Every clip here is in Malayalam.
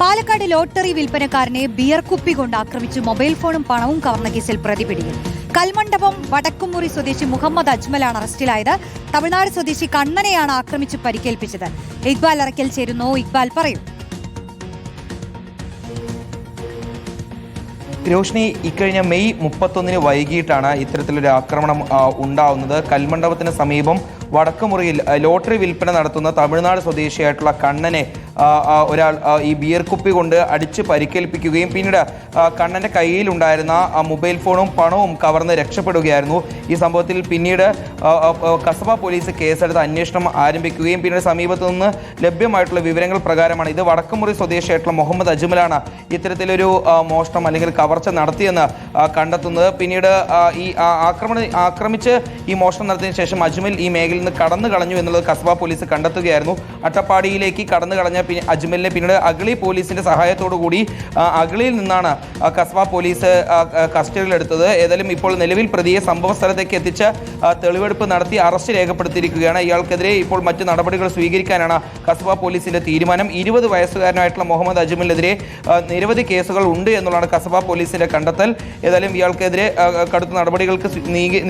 പാലക്കാട് ലോട്ടറി വിൽപ്പനക്കാരനെ ബിയർ കുപ്പി കൊണ്ട് ആക്രമിച്ച് മൊബൈൽ ഫോണും പണവും കവർന്ന കേസിൽ പ്രതി പിടിയിൽ. കൽമണ്ഡപം വടക്കുംമുറി സ്വദേശി മുഹമ്മദ് അജ്മലാണ് അറസ്റ്റിലായത്. തമിഴ്നാട് സ്വദേശി കണ്ണനെയാണ് ആക്രമിച്ച് പരിക്കേൽപ്പിച്ചത്. ഇക്ബാൽ അറക്കൽ ചേരുന്നു. ഇക്ബാൽ പറയൂ. രോഷ്നി, ഇക്കഴിഞ്ഞ മെയ് 31 വൈകിട്ടാണ് ഇത്തരത്തിലൊരു ആക്രമണം ഉണ്ടാവുന്നത്. കൽമണ്ഡപത്തിന് സമീപം വടക്കുമുറിയിൽ ലോട്ടറി വിൽപ്പന നടത്തുന്ന തമിഴ്നാട് സ്വദേശിയായിട്ടുള്ള കണ്ണനെ ഒരാൾ ഈ ബിയർ കുപ്പി കൊണ്ട് അടിച്ച് പരിക്കേൽപ്പിക്കുകയും പിന്നീട് കണ്ണൻ്റെ കയ്യിലുണ്ടായിരുന്ന മൊബൈൽ ഫോണും പണവും കവർന്ന് രക്ഷപ്പെടുകയായിരുന്നു. ഈ സംഭവത്തിൽ പിന്നീട് കസബ പോലീസ് കേസെടുത്ത് അന്വേഷണം ആരംഭിക്കുകയും പിന്നീട് സമീപത്തു നിന്ന് ലഭ്യമായിട്ടുള്ള വിവരങ്ങൾ പ്രകാരമാണ് ഇത് വടക്കുമുറി സ്വദേശിയായിട്ടുള്ള മുഹമ്മദ് അജ്മലാണ് ഇത്തരത്തിലൊരു മോഷണം അല്ലെങ്കിൽ കവർച്ച നടത്തിയെന്ന് കണ്ടെത്തുന്നത്. പിന്നീട് ഈ ആക്രമിച്ച് ഈ മോഷണം നടത്തിയതിനു ശേഷം അജ്മൽ ഈ മേഖലയിൽ നിന്ന് കടന്നു കളഞ്ഞു എന്നുള്ളത് കസബ പോലീസ് കണ്ടെത്തുകയായിരുന്നു. അട്ടപ്പാടിയിലേക്ക് കടന്നു കളഞ്ഞ അജ്മലിനെ പിന്നീട് അഗളി പോലീസിന്റെ സഹായത്തോടു കൂടി അഗളിയിൽ നിന്നാണ് കസബ പോലീസ് കസ്റ്റഡിയിലെടുത്തത്. ഏതായാലും ഇപ്പോൾ നിലവിൽ പ്രതിയെ സംഭവ സ്ഥലത്തേക്ക് എത്തിച്ച് തെളിവെടുപ്പ് നടത്തി അറസ്റ്റ് രേഖപ്പെടുത്തിയിരിക്കുകയാണ്. ഇയാൾക്കെതിരെ ഇപ്പോൾ മറ്റ് നടപടികൾ സ്വീകരിക്കാനാണ് കസബ പോലീസിന്റെ തീരുമാനം. 20 വയസ്സുകാരനായിട്ടുള്ള മുഹമ്മദ് അജ്മലിനെതിരെ നിരവധി കേസുകൾ ഉണ്ട് എന്നുള്ളതാണ് കസബ പോലീസിന്റെ കണ്ടെത്തൽ. ഏതായാലും ഇയാൾക്കെതിരെ കടുത്ത നടപടികൾക്ക്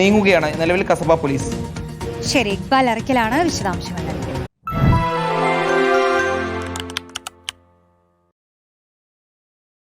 നീങ്ങുകയാണ് നിലവിൽ കസബ പോലീസ്. ശരി, ഇക്ബാൽ അറക്കലാണ് വിശദാംശങ്ങൾ നൽകിയത്.